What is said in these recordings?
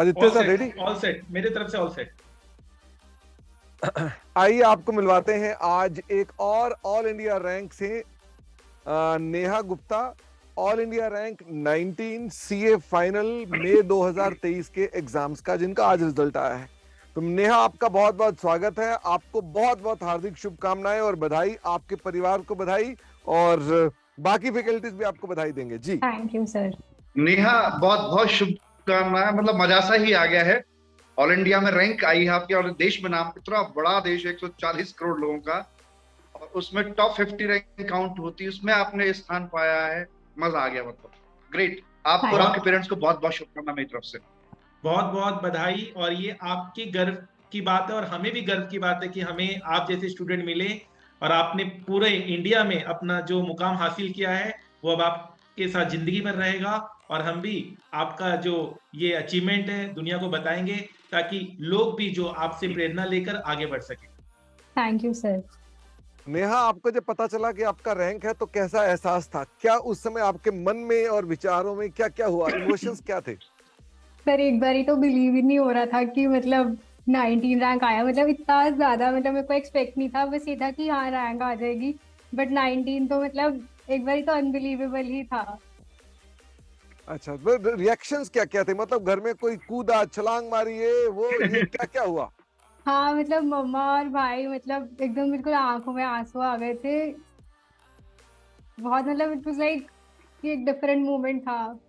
Aditya all sir ready? Set, all set, मेरे तरफ से ऑल सेट। आइए आपको मिलवाते हैं आज एक और ऑल इंडिया रैंक से Neha Gupta, all India rank 19 CA final May 2023 के एग्जाम्स का, जिनका आज रिजल्ट आया है। तो नेहा, आपका बहुत बहुत स्वागत है। आपको बहुत बहुत हार्दिक शुभकामनाएं और बधाई, आपके परिवार को बधाई, और बाकी फैकल्टीज भी आपको बधाई देंगे जी। Thank you sir. नेहा, बहुत बहुत शुभकामनाएं। मतलब मजा सा ही आ गया है। ऑल इंडिया में रैंक आई है आपके, और देश में नाम, इतना बड़ा देश 140 करोड़ लोगों का, और उसमें टॉप 50 रैंक काउंट होती है, उसमें आपने स्थान पाया है। मजा आ गया, मतलब ग्रेट। आपको और आपके पेरेंट्स को बहुत बहुत शुभकामनाएं मेरी तरफ से। बहुत बहुत बधाई। और ये आपके गर्व की बात है और हमें भी गर्व की बात है कि हमें आप जैसे स्टूडेंट मिले, और आपने पूरे इंडिया में अपना जो मुकाम हासिल किया है वो अब आपके साथ जिंदगी भर रहेगा। और हम भी आपका जो ये अचीवमेंट है दुनिया को बताएंगे, ताकि लोग भी जो आपसे प्रेरणा लेकर आगे बढ़ सके। Thank you sir. नेहा, आपको जब पता चला कि आपका रैंक है तो कैसा एहसास था? क्या उस समय आपके मन में और विचारों में क्या क्या हुआ? इमोशंस क्या थे? सर एक बार ही तो बिलीव ही नहीं हो रहा था कि मतलब 19 रैंक आया। मतलब इतना ज्यादा, मतलब मेरे को एक्सपेक्ट नहीं था। बस ये था कि हाँ रैंक आ जाएगी, बट 19 तो मतलब एक बार ही तो अनबिलीवेबल ही था। अच्छा, रिएक्शंस क्या क्या थे? मतलब घर में कोई कूदा, छलांग मारी, ये क्या क्या हुआ? हाँ मतलब मम्मा और भाई, मतलब एकदम बिल्कुल आंखों में आंसू आ गए थे। बहुत, मतलब इट वाज लाइक एक डिफरेंट मोमेंट था।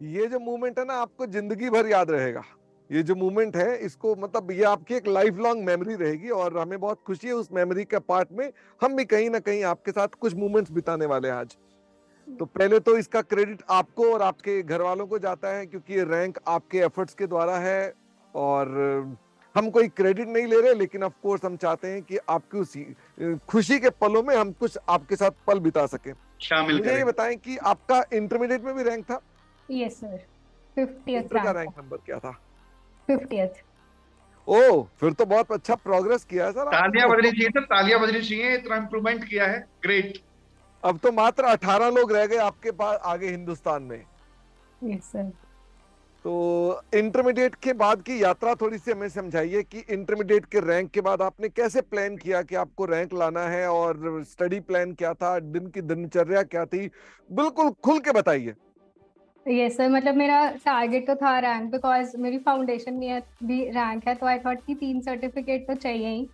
ये जो मोमेंट है ना, आपको जिंदगी भर याद रहेगा। ये जो मोमेंट है, इसको मतलब ये आपकी एक लाइफ लॉन्ग मेमोरी रहेगी, और हमें बहुत खुशी है उस मेमोरी का पार्ट में हम भी कहीं ना कहीं आपके साथ कुछ मोमेंट्स बिताने वाले हैं आज। तो पहले तो इसका क्रेडिट आपको और आपके घर वालों को जाता है, क्योंकि ये रैंक आपके एफर्ट्स के द्वारा है। और हम कोई क्रेडिट नहीं ले रहे, लेकिन ऑफ कोर्स हम चाहते हैं कि आपकी उसी खुशी के पलों में हम कुछ आपके साथ पल बिता सकें। शामिल मुझे ये करें। बताएं कि आपका इंटरमीडिएट में भी रैंक था? यस सर, 50th इंटर का रैंक। रैंक नंबर क्या था? 50th। ओ, फिर तो बहुत अच्छा प्रोग्रेस किया है सर तालियां आपने बजनी तो। चाहिए सर, तालियां बजनी चाहिए, इतना इम्प्रूवमेंट किया है। ग्रेट। अब तो मात्र 18 लोग रह गए आपके पास आगे हिंदुस्तान में। Yes sir. तो इंटरमीडिएट के बाद की यात्रा थोड़ी सी हमें समझाइए कि इंटरमीडिएट के रैंक के बाद आपने कैसे प्लान किया कि आपको रैंक लाना है, और स्टडी प्लान क्या था, दिन की दिनचर्या क्या थी? बिल्कुल खुल के बताइए। यस सर, मतलब मेरा टारगेट तो था रैंक, बिकॉज मेरी फाउंडेशन में भी रैंक है, तो आई थॉट कि 3 सर्टिफिकेट तो चाहिए ही।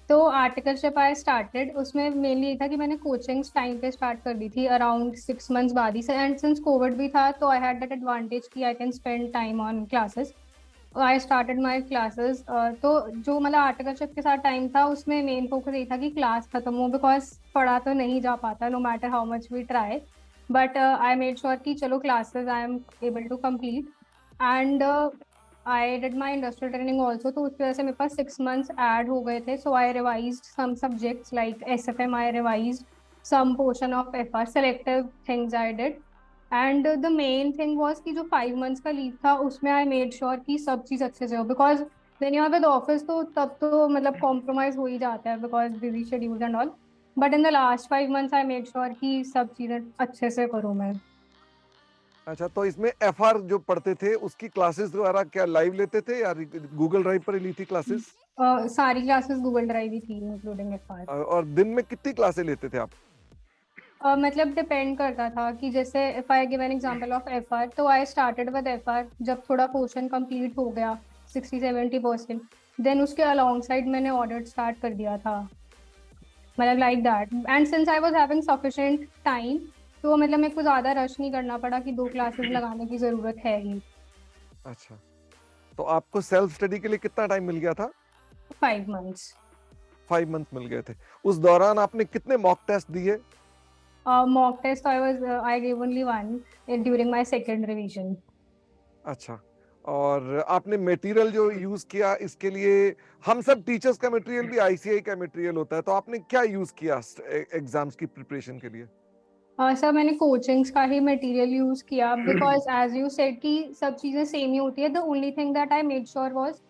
तो आर्टिकलशिप आई स्टार्टेड, उसमें मेनली ये था कि मैंने कोचिंग्स टाइम पे स्टार्ट कर दी थी, अराउंड 6 मंथ्स बाद ही से। एंड सिंस कोविड भी था तो आई हैड दैट एडवांटेज कि I can spend time on classes. I started my classes. तो जो मतलब आर्टिकलशिप के साथ टाइम था, उसमें मेन फोकस यही था कि क्लास खत्म हो, बिकॉज पढ़ा तो नहीं जा पाता no matter how much we try. But I made sure कि चलो classes I am able to complete. And I did my industrial training also, तो उसकी वजह से मेरे पास 6 मंथ्स ऐड हो गए थे। So I revise some subjects like SFM, I revise some portion of FR, selective things I did. And the main thing was कि जो 5 मंथ्स का लीव था उसमें आई मेड श्योर कि सब चीज़ अच्छे से हो, because then you are with office तो तब तो मतलब कॉम्प्रोमाइज हो ही जाता है, because busy schedule and all. But in the last 5 months I made sure कि सब चीज़ें अच्छे से करूँ मैं। अच्छा, तो इसमें एफआर जो पढ़ते थे उसकी क्लासेस द्वारा क्या लाइव लेते थे या गूगल ड्राइव पर ही ली थी क्लासेस? सारी क्लासेस गूगल ड्राइव ही थी, इंक्लूडिंग FR। और दिन में कितनी क्लासेस लेते थे आप? मतलब डिपेंड करता था कि जैसे if I give an example of FR, तो आई स्टार्टेड विद FR। जब थोड़ा पोर्शन कंप्लीट हो गया 60-70%, देन उसके अलॉन्ग साइड मैंने ऑडिट स्टार्ट कर दिया था, मतलब like that. And since I was having sufficient time, तो मतलब मेरे को ज़्यादा रश नहीं करना पड़ा कि 2 क्लासेस लगाने की ज़रूरत है ही। अच्छा, तो आपको सेल्फ स्टडी के लिए कितना टाइम मिल गया था? 5 मंथ्स। 5 मंथ मिल गए थे। उस दौरान आपने कितने मॉक टेस्ट दिए? Mock test I give only one during my second revision. अच्छा, और आपने मटेरियल जो यूज किया इसके लिए, हम सब टीचर्स का मटेरियल भी आईसीआई का मटेरियल होता है, तो आपने क्या यूज किया एग्जाम्स की प्रिपरेशन के लिए? सर मैंने कोचिंग्स का ही मटेरियल यूज किया, बिकॉज एज यू सेड कि सब चीज़ें सेम ही होती है। The only thing that I made sure was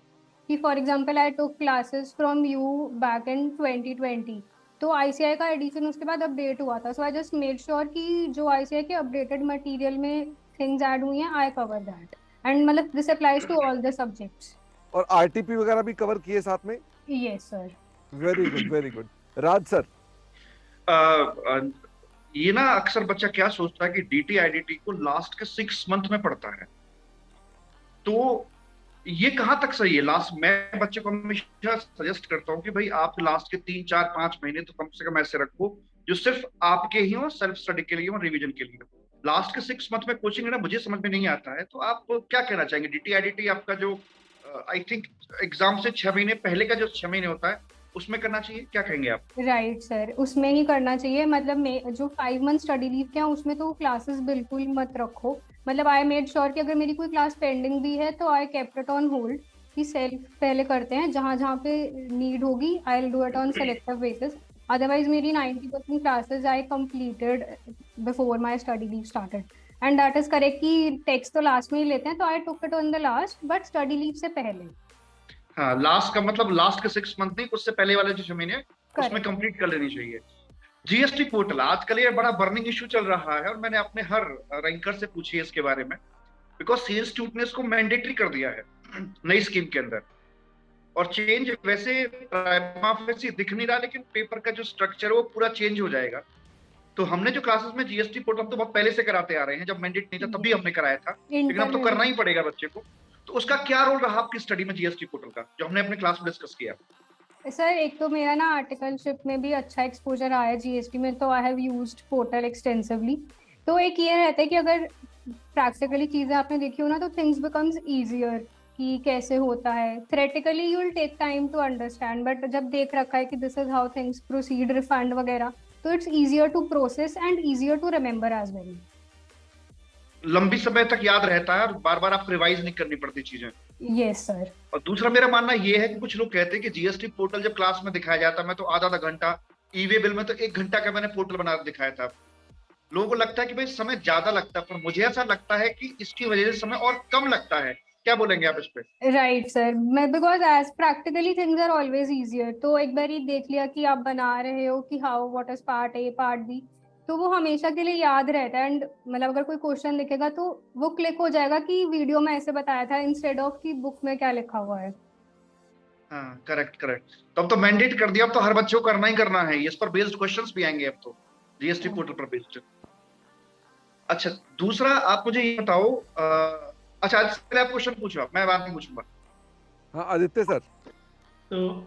कि for example I took classes from you back in 2020, तो ICI का एडिशन उसके बाद अपडेट हुआ था। So I just made sure कि जो ICI के अपडेटेड मटेरियल में थिंग्स ऐड हुई हैं आई कवर दैट। एंड मतलब this applies to all the subjects. और आरटीपी वगैरह भी कवर किए साथ में? Yes sir. Very good, very good. Raj sir? ये ना अक्सर बच्चा क्या सोचता है कि डीटी आईडीटी को लास्ट के 6 मंथ में पढ़ता है, तो ये कहाँ तक सही है? लास्ट मैं बच्चे को हमेशा सजेस्ट करता हूँ कि भाई आप लास्ट के 3 4 5 महीने तो कम से कम ऐसे रखो जो सिर्फ आपके ही हो, सेल्फ स्टडी के लिए हो, रिवीजन के लिए। लास्ट के 6 मंथ में कोचिंग लेना मुझे समझ में नहीं आता है, तो आप क्या कहना चाहेंगे? डीटी आईडीटी आपका जो आई थिंक एग्जाम से 6 महीने पहले का जो 6 महीने होता है उसमें करना चाहिए, क्या कहेंगे आप? राइट सर, उसमें ही करना चाहिए। मतलब मैं जो 5 मंथ स्टडी लीव के हैं उसमें तो क्लासेस बिल्कुल मत रखो। मतलब आई मेड श्योर कि अगर मेरी कोई क्लास पेंडिंग भी है तो I kept it on hold, कि सेल्फ पहले करते हैं, जहाँ जहाँ पे नीड होगी I will do it on selective basis. Otherwise मेरी 90% classes I completed before my study leave started, and that is correct कि टेक्स्ट तो लास्ट में ही लेते हैं, तो I took it on the last, but study leave से पहले। हाँ, लास्ट का मतलब लास्ट के 6 मंथ नहीं, उससे पहले वाले जो 6 महीने उसमें Correct. कंप्लीट कर लेनी चाहिए। जीएसटी पोर्टल आजकल ये बड़ा बर्निंग इशू चल रहा है और मैंने अपने हर रैंकर से पूछी है इसके बारे में, बिकॉज सी इंस्टीट्यूट ने इसको मैंडेटरी कर दिया है नई स्कीम के अंदर। और चेंज वैसे प्राइमा फेसी दिख नहीं रहा, लेकिन पेपर का जो स्ट्रक्चर है वो पूरा चेंज हो जाएगा। तो हमने जो क्लासेस में जीएसटी पोर्टल तो बहुत पहले से कराते आ रहे हैं, जब मैंडेट नहीं था तभी हमने कराया था, लेकिन अब तो करना ही पड़ेगा बच्चे को। तो उसका क्या रोल रहा आपकी स्टडी में जीएसटी पोर्टल का, जो हमने अपने क्लास में डिस्कस किया? सर एक तो मेरा ना आर्टिकलशिप में भी अच्छा एक्सपोजर आया जीएसटी में, तो I have used portal extensively. तो एक ये रहता है कि अगर प्रैक्टिकली चीजें आपने देखी हो ना, तो थिंग्स बिकम्स इजियर कि कैसे होता है। Theoretically you will take time to understand, but जब देख रखा है कि this is how things proceed, refund वगैरह, तो it's easier to process and easier to remember as well. लंबी समय तक याद रहता है और बार बार आपको रिवाइज नहीं करनी पड़ती चीजें। Yes sir. और दूसरा मेरा मानना ये है कि कुछ लोग कहते हैं कि जीएसटी पोर्टल जब क्लास में दिखाया जाता है, मैं तो आधा आधा घंटा, ईवे बिल में तो 1 घंटा का मैंने पोर्टल बना दिखाया था। लोगों को लगता है कि भाई समय ज्यादा लगता है, पर मुझे ऐसा लगता है कि इसकी वजह से समय और कम लगता है। क्या बोलेंगे आप इस पे? राइट सर, मैं because as practically things are always easier, तो एक बार ही देख लिया कि आप बना रहे हो कि how what is part A part B, तो वो हमेशा के लिए याद रहता है। एंड मतलब अगर कोई क्वेश्चन लिखेगा तो वो क्लिक हो जाएगा कि वीडियो में ऐसे बताया था इंस्टेड ऑफ कि बुक में क्या लिखा हुआ है। हाँ, करेक्ट करेक्ट। तो अब तो मैंडेट कर दिया, अब तो हर बच्चे को करना ही करना है। इस पर बेस्ड क्वेश्चंस भी आएंगे अब तो जीएसटी पोर्टल पर बेस्ड। अच्छा, दूसरा आप मुझे ये बताओ, अच्छा आज पहले आप क्वेश्चन पूछो, मैं बाद में पूछूंगा। हाँ आदित्य सर। तो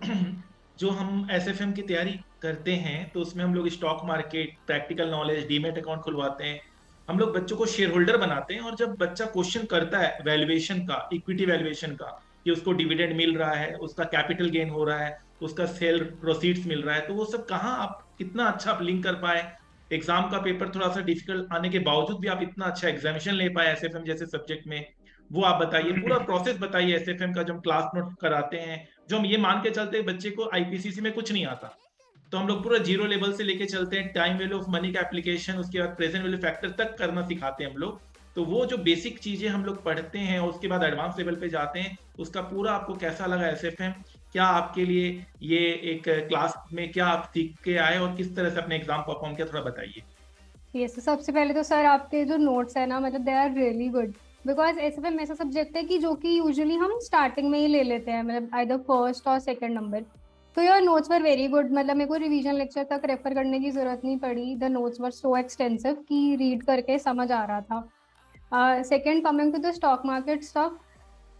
जो हम एसएफएम की तैयारी करते हैं तो उसमें हम लोग stock market, practical knowledge, demat account खुलवाते हैं, हम लोग बच्चों को शेयर होल्डर बनाते हैं। और जब बच्चा क्वेश्चन करता है वैल्यूएशन का, इक्विटी वैल्यूएशन का, कि उसको डिविडेंड मिल रहा है, उसका कैपिटल गेन हो रहा है, उसका सेल प्रोसीड्स मिल रहा है, तो वो सब कहाँ आप कितना अच्छा आप लिंक कर पाए। एग्जाम का पेपर थोड़ा सा डिफिकल्ट आने के बावजूद भी आप इतना अच्छा एग्जामिनेशन ले पाए एसएफएम जैसे सब्जेक्ट में, वो आप बताइए, पूरा प्रोसेस बताइए एसएफएम का। जो हम क्लास नोट कराते हैं, जो हम ये मान के चलते हैं बच्चे को आईपीसीसी में कुछ नहीं आता, तो हम लोग पूरा जीरो लेवल से लेके चलते हैं, टाइम वैल्यू ऑफ मनी का एप्लीकेशन, उसके बाद प्रेजेंट वैल्यू फैक्टर तक करना सिखाते हैं हम लोग। तो वो जो बेसिक चीजें हम लोग पढ़ते हैं और उसके बाद एडवांस लेवल पे जाते हैं, उसका पूरा आपको कैसा लगा एसएफएम, क्या आपके लिए ये एक क्लास में क्या आप सीख के आए और किस तरह से अपने एग्जाम परफॉर्म किया, थोड़ा बताइए। यस, सबसे पहले तो सर आपके जो नोट्स है ना, मतलब they are really good, because SFM ऐसा सब्जेक्ट है कि जो कि यूजुअली हम स्टार्टिंग में ही ले लेते हैं, मतलब आइदर फर्स्ट और सेकंड नंबर। तो your notes were very good, मतलब मेरे को रिवीजन लेक्चर तक रेफर करने की जरूरत नहीं पड़ी। The notes were so extensive कि रीड करके समझ आ रहा था। Second, coming to the stock market stuff,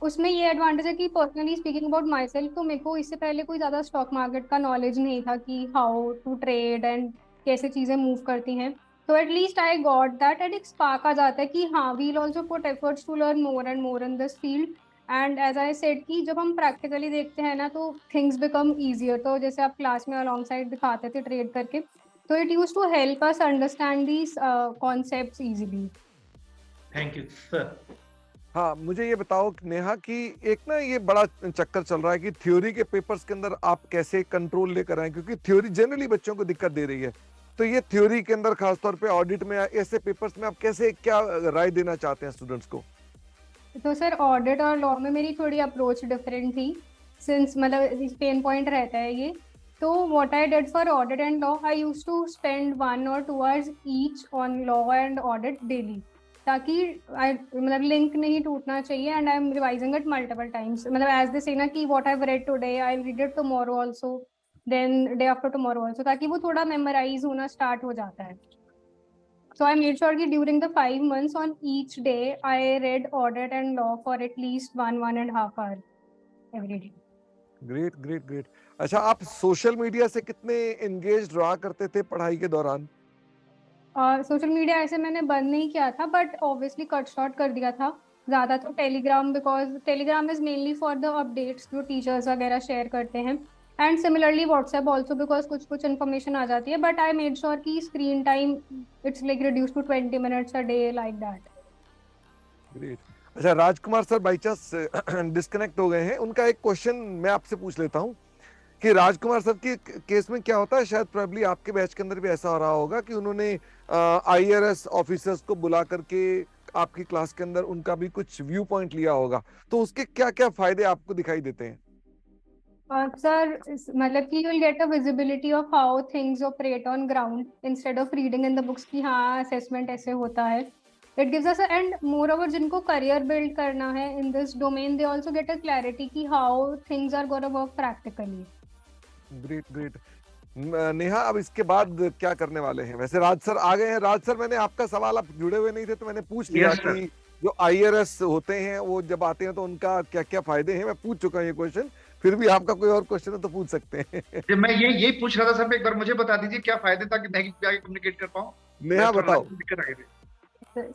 उसमें ये एडवांटेज है कि personally speaking about myself, तो मेरे को इससे पहले कोई ज़्यादा स्टॉक मार्केट का नॉलेज नहीं था कि हाउ टू ट्रेड एंड कैसे चीज़ें मूव करती हैं। तो at least I got that, and एक स्पार्क आ जाता है कि हाँ, we'll also put efforts to learn more and more in this field. And as I said कि जब हम प्रैक्टिकली देखते हैं ना, तो थिंग्स बिकम ईजियर। तो जैसे आप क्लास में अलॉन्ग साइड दिखाते थे ट्रेड करके, तो it use to help us understand these concepts easily. Thank you sir. हाँ मुझे ये बताओ नेहा कि एक ना ये बड़ा चक्कर चल रहा है कि थ्योरी के पेपर्स के अंदर आप कैसे कंट्रोल लेकर आए, क्योंकि थ्योरी जनरली बच्चों को दिक्कत दे रही है। तो ये थ्योरी के अंदर खासतौर पे ऑडिट में ऐसे पेपर्स में आप कैसे क्या राय देना चाहते हैं स्टूडेंट्स को? तो सर ऑडिट और लॉ में मेरी थोड़ी अप्रोच डिफरेंट थी, सिंस मतलब पेन पॉइंट रहता है ये। तो what I did for audit and law, I used to spend 1 or 2 hours each on law and audit daily. ताकि मतलब लिंक नहीं टूटना चाहिए, and I am revising it multiple times, मतलब एज दे से ना कि what I have read today I will read it tomorrow also, then day after tomorrow also, ताकि वो थोड़ा मेमोराइज होना स्टार्ट हो जाता है. So I made sure that during the 5 months on each day, I read audit and law for at least 1.5 hour every day. Great great great. अच्छा, आप social media से कितने एंगेज रहा करते थे पढ़ाई के दौरान? सोशल मीडिया ऐसे मैंने बंद नहीं किया था, बट ऑब्वियसली कट शॉर्ट कर दिया था. ज़्यादा तो Telegram, because Telegram is mainly for the updates जो टीचर्स वगैरह शेयर करते हैं, and similarly WhatsApp also, because कुछ इन्फॉर्मेशन आ जाती है, बट आई मेड श्योर की screen time it's like reduce to 20 minutes a day like that. Great. अच्छा, Rajkumar sir by chance disconnect हो गए हैं. उनका एक क्वेश्चन मैं आपसे पूछ लेता हूँ कि राजकुमार सर के केस में क्या होता है, शायद प्रोबेबली आपके बैच के अंदर भी ऐसा हो रहा होगा कि उन्होंने IRS ऑफिसर्स को बुला करके आपकी क्लास के अंदर उनका भी कुछ व्यू पॉइंट लिया होगा, तो उसके क्या क्या फायदे आपको दिखाई देते हैं? सर मतलब कि you'll get a visibility of how things operate on ground instead of reading in the books कि हाँ assessment ऐसे होता है. It gives us a, and moreover जिनको career build करना है in this domain, they also get a clarity कि how things are gonna work practically. Great great. Neha, अब इसके बाद क्या करने वाले हैं? वैसे राज सर आ गए हैं. राज सर, मैंने आपका सवाल, आप जुड़े हुए नहीं थे तो मैंने पूछ लिया Yes, sir. कि जो IRS होते हैं वो जब आते हैं तो उनका क्या क्या फायदे हैं. मैं पूछ चुका हूँ ये क्वेश्चन, फिर भी आपका कोई और क्वेश्चन है तो पूछ सकते हैं. मैं यही पूछ रहा था सर, एक बार मुझे बता दीजिए क्या फायदे ताकि मैं आगे कम्युनिकेट कर पाऊँ. नेहा बताओ. दिक्कत आ गई थी.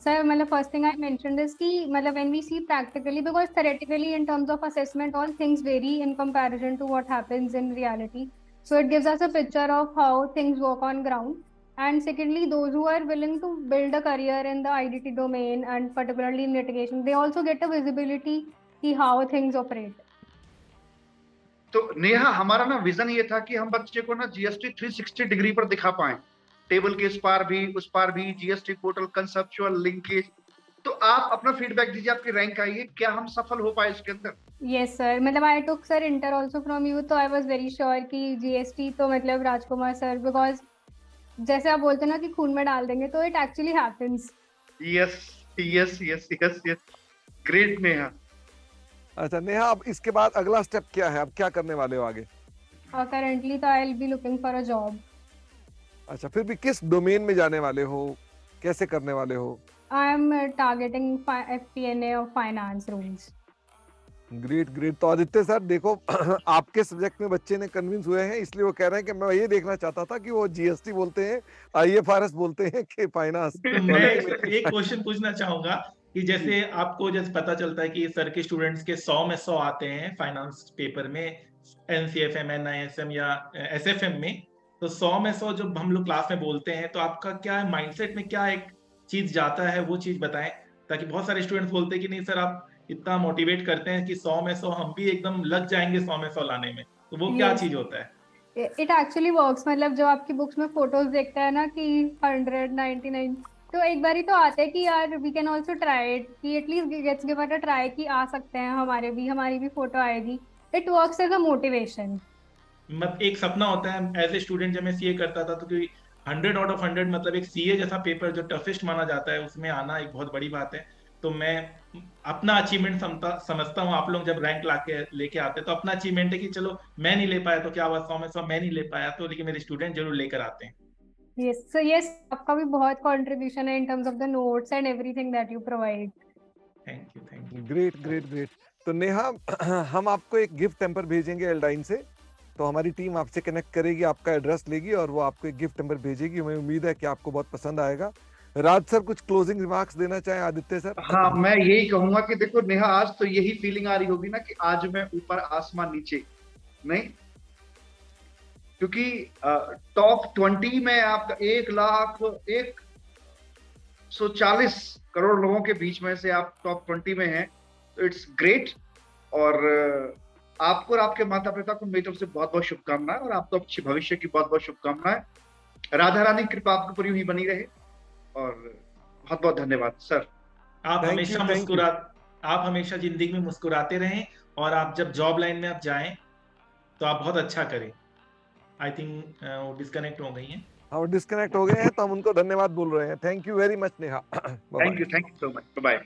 Sir, मतलब first thing I mentioned is कि मतलब when we see practically, because theoretically in terms of assessment all things vary in comparison to what happens in reality. So it gives us a picture of how things work on ground. And secondly, those who are willing to build a career in the IDT domain and particularly in litigation, they also get a visibility कि how things operate. तो नेहा, हमारा ना vision ये था कि हम बच्चे को ना GST 360 डिग्री पर दिखा पाएं, टेबल के इस पार भी उस पार भी, GST पोर्टल, कंसेप्चुअल लिंकेज. तो आप अपना फीडबैक दीजिए, आपकी रैंक आई है, क्या हम सफल हो पाए इसके अंदर? Yes sir, मतलब I took sir inter also from you, तो I was very sure कि GST तो मतलब राजकुमार सर, because जैसे आप बोलते हैं ना कि खून में डाल देंगे, तो it actually happens. Yes yes yes yes yes. Great Neha. अच्छा नेहा, अब इसके बाद अगला स्टेप क्या है? अब क्या करने वाले हो आगे? Currently तो I'll be looking for a job. अच्छा, फिर भी किस डोमेन में जाने वाले हो, कैसे करने वाले हो? I am targeting FP&A of finance rules. Great great. तो आदित्य सर देखो, आपके सब्जेक्ट में बच्चे ने कन्विंस हुए हैं, इसलिए वो कह रहे हैं कि मैं ये देखना चाहता था कि वो GST बोलते हैं, IFRS बोलते हैं कि फाइनेंस. तो मैं एक क्वेश्चन पूछना चाहूंगा कि जैसे आपको जैसे पता चलता है कि सर के स्टूडेंट्स के 100 में 100 आते हैं फाइनेंस पेपर में, NCFM, NISM या SFM में, तो 100 में 100 जब हम लोग क्लास में बोलते हैं तो आपका क्या माइंडसेट में क्या एक चीज जाता है, वो चीज बताएं, ताकि बहुत सारे स्टूडेंट्स बोलते हैं कि नहीं सर आप इतना मोटिवेट करते हैं कि 100 में 100 हम भी एकदम लग जाएंगे 100 में 100 लाने में, तो वो क्या चीज होता है? It actually works. मतलब जो आपकी बुक्स में फोटोज देखता है ना कि 199, तो एक बार ही तो आते हैं कि यार we can also try it, कि at least gets give it a try कि आ सकते हैं, हमारी भी फोटो आएगी. It works as a motivation. मतलब एक सपना होता है एज ए स्टूडेंट, जब मैं CA करता था तो 100 आउट ऑफ 100 मतलब एक CA जैसा पेपर जो टफेस्ट माना जाता है उसमें आना एक बहुत बड़ी बात है. तो मैं अपना अचीवमेंट समझता हूँ. आप लोग जब रैंक लेके आते हैं तो अपना अचीवमेंट है कि चलो मैं नहीं ले पाया तो क्या हुआ, 100 में 100 मैं नहीं ले पाया तो, लेकिन मेरे स्टूडेंट जरूर लेकर आते हैं. Yes, so yes, आपका भी बहुत कंट्रीब्यूशन है in terms of the notes and everything that you provide. Thank you. Great great great. तो नेहा, हम आपको एक गिफ्ट टेम्पर भेजेंगे एल्डाइन से, तो हमारी टीम आपसे कनेक्ट करेगी, आपका एड्रेस लेगी और वो आपको एक गिफ्ट टेम्पर भेजेगी. हमें उम्मीद है कि आपको बहुत पसंद आएगा. राज सर कुछ क्लोजिंग रिमार्क्स देना चाहें? आदित्य सर. हाँ, मैं यही कहूंगा कि देखो नेहा, आज तो यही फीलिंग आ रही होगी ना कि आज मैं ऊपर आसमान नीचे नहीं, क्योंकि टॉप 20 में आपका 1,140 करोड़ लोगों के बीच में से आप टॉप 20 में हैं, तो इट्स ग्रेट. और आपको और आपके माता पिता को मेरी तरफ से बहुत बहुत शुभकामनाएं, और आपको अच्छे भविष्य की बहुत बहुत शुभकामनाएं. राधा रानी की कृपा आपके ऊपर यूं ही बनी रहे, और बहुत बहुत धन्यवाद सर. आप हमेशा जिंदगी में मुस्कुराते रहें, और आप जब जॉब लाइन में आप जाएं तो आप बहुत अच्छा करें. आई थिंक वो डिस्कनेक्ट हो गई हैं. और डिस्कनेक्ट हो गए हैं तो हम उनको धन्यवाद बोल रहे हैं। Thank you very much Neha. Thank you so much, bye.